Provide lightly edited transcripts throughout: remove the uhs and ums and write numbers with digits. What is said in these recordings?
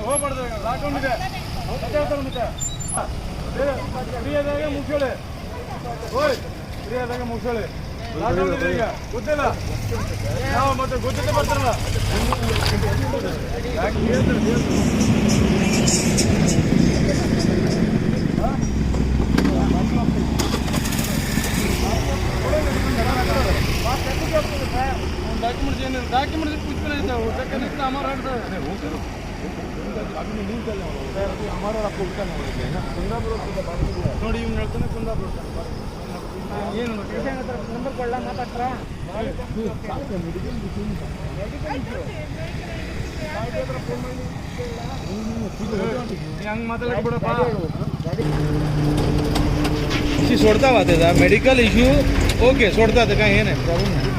ಹೋಗ್ಬಾರ್ದು ಲಾಕ್ಡೌನ್ ಇದೆ ಮತ್ತೆ ಫ್ರೀಯಾದಾಗ ಮುಗಿಸೋಳೆ ಓಯ್ ಫ್ರೀಯಾದಾಗ ಮುಗಿಸೋಳೆ ಲಾಕ್ಡೌನ್ ಇದೆ ಈಗ ಗೊತ್ತಿಲ್ಲ ನಾವು ಮತ್ತೆ ಗೊತ್ತಿದ್ದೆ ಬರ್ತಾರಲ್ಲ डॉक्यूमेंट्स डॉक्यूमेंट्स कुछ भी नहीं था वो सेकंड इतना हमारा हमारा आपको उल्टा है ना कुंदापुर ನೋಡಿ ಇವ್ನು ಹೇಳ್ತಾನೆ ಕುಂದಾಪುರ ಏನು ನಂಬರ್ ಕೊಡಲ್ಲ ಮಾತಾಡ್ತಾರ ಹಂಗೆ ಮಾತಾಡಕ್ಕೆ ಬಿಡಪ್ಪ सोडता होते था मेडिकल इशू ओके सोडता था कहीं नहीं प्रॉब्लम नहीं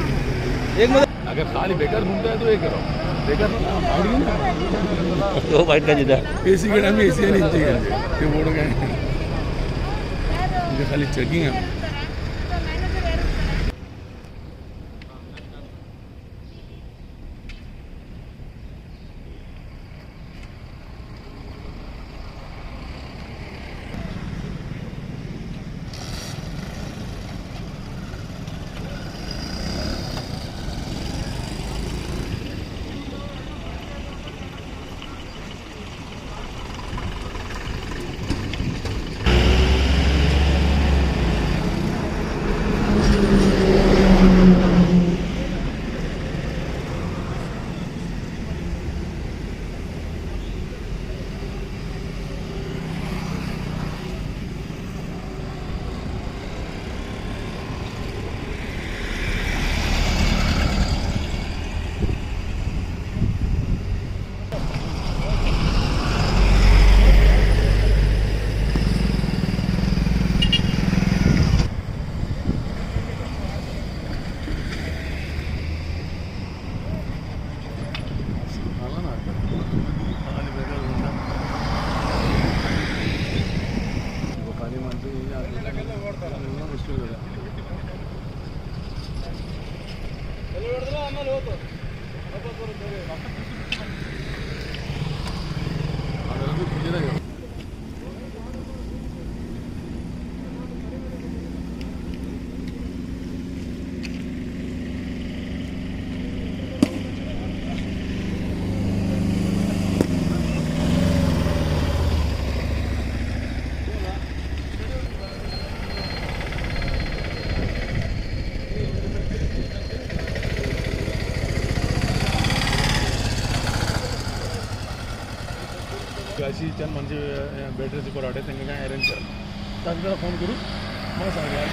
एक मतलब अगर खाली बेकार घूमता है तो ये करो बेकार तो बाइक का जिदा एसी के टाइम में एसी नहीं चाहिए ये बोर्ड का इनका खाली चेकिंग है अशी चंद म्हणजे बॅटरीचे कोराडे त्यांना काय अरेंज करा तात्काळ फोन करू मला सांगा यार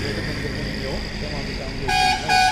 बेटर फोन करून येऊ तेव्हा आम्ही काम घेऊ